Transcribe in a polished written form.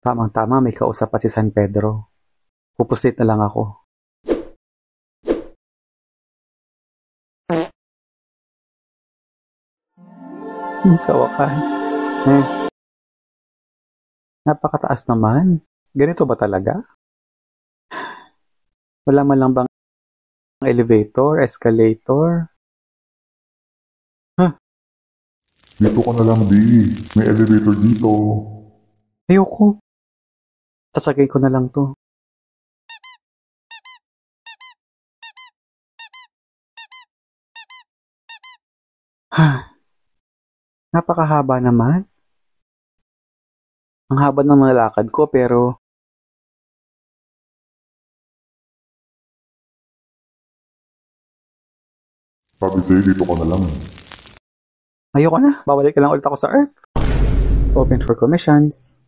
Tamang-tama may kausap pa si San Pedro. Pupusit na lang ako. Sa wakas. Napakataas naman. Ganito ba talaga? Wala man lang bang elevator, escalator? Dito ka na lang, di. May elevator dito. Ayoko. Sasagay ko na lang to. Napakahaba naman. Ang haba ng nalakad ko pero Sabi sa'yo, dito ka na lang. ayoko na. Babalik ka lang ulit ako sa Earth. Open for commissions.